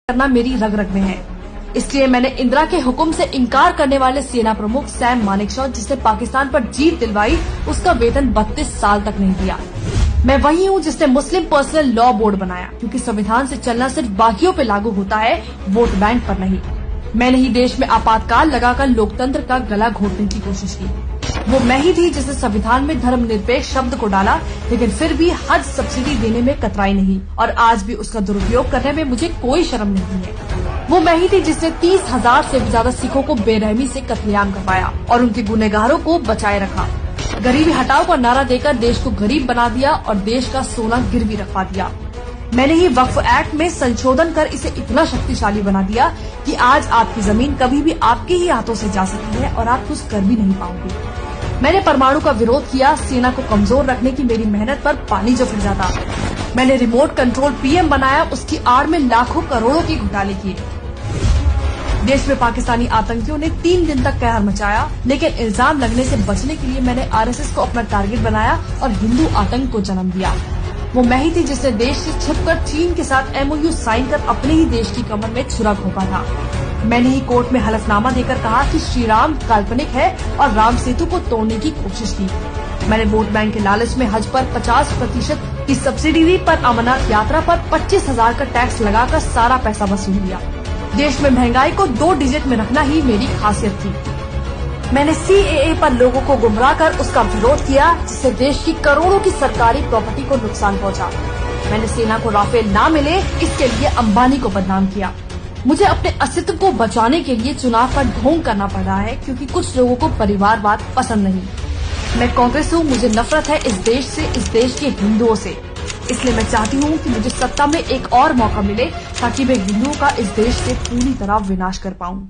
करना मेरी रग रग में है। इसलिए मैंने इंदिरा के हुक्म से इनकार करने वाले सेना प्रमुख सैम मानेकशॉ, जिसने पाकिस्तान पर जीत दिलवाई, उसका वेतन 32 साल तक नहीं दिया। मैं वही हूँ जिसने मुस्लिम पर्सनल लॉ बोर्ड बनाया, क्योंकि संविधान से चलना सिर्फ बाकियों पे लागू होता है, वोट बैंक पर नहीं। मैंने ही देश में आपातकाल लगाकर लोकतंत्र का गला घोटने की कोशिश की। वो मैं ही थी जिसने संविधान में धर्मनिरपेक्ष शब्द को डाला, लेकिन फिर भी हज सब्सिडी देने में कतराई नहीं, और आज भी उसका दुरुपयोग करने में मुझे कोई शर्म नहीं है। वो मैं ही थी जिसने 30,000 से भी ज्यादा सिखों को बेरहमी से कत्लेआम करवाया और उनके गुनहगारों को बचाए रखा। गरीबी हटाओ का नारा देकर देश को गरीब बना दिया और देश का सोना गिरवी रखवा दिया। मैंने ही वक्फ एक्ट में संशोधन कर इसे इतना शक्तिशाली बना दिया कि आज आपकी जमीन कभी भी आपके ही हाथों से जा सकती है और आप कुछ कर भी नहीं पाओगे। मैंने परमाणु का विरोध किया, सेना को कमजोर रखने की मेरी मेहनत पर पानी जो फिर जाता। मैंने रिमोट कंट्रोल पीएम बनाया, उसकी आड़ में लाखों करोड़ों के घोटाले किए। देश में पाकिस्तानी आतंकियों ने 3 दिन तक कहर मचाया, लेकिन इल्जाम लगने से बचने के लिए मैंने आरएसएस को अपना टारगेट बनाया और हिंदू आतंक को जन्म दिया। वो मैं ही थी जिसने देश से छिपकर चीन के साथ MOU साइन कर अपने ही देश की कमर में छुरा घोंपा था। मैंने ही कोर्ट में हलफनामा देकर कहा कि श्री राम काल्पनिक है और राम सेतु को तोड़ने की कोशिश की। मैंने वोट बैंक के लालच में हज पर 50% की सब्सिडी दी, पर अमरनाथ यात्रा पर 25,000 का टैक्स लगाकर सारा पैसा वसूल लिया। देश में महंगाई को 2 डिजिट में रखना ही मेरी खासियत थी। मैंने CAA पर लोगों को गुमराह कर उसका विरोध किया, जिससे देश की करोड़ों की सरकारी प्रॉपर्टी को नुकसान पहुंचा। मैंने सेना को राफेल ना मिले इसके लिए अंबानी को बदनाम किया। मुझे अपने अस्तित्व को बचाने के लिए चुनाव का ढोंग करना पड़ रहा है, क्योंकि कुछ लोगों को परिवारवाद पसंद नहीं। मैं कांग्रेस हूँ, मुझे नफरत है इस देश से, इस देश के हिंदुओं से। इसलिए मैं चाहती हूँ कि मुझे सत्ता में एक और मौका मिले, ताकि मैं हिंदुओं का इस देश से पूरी तरह विनाश कर पाऊँ।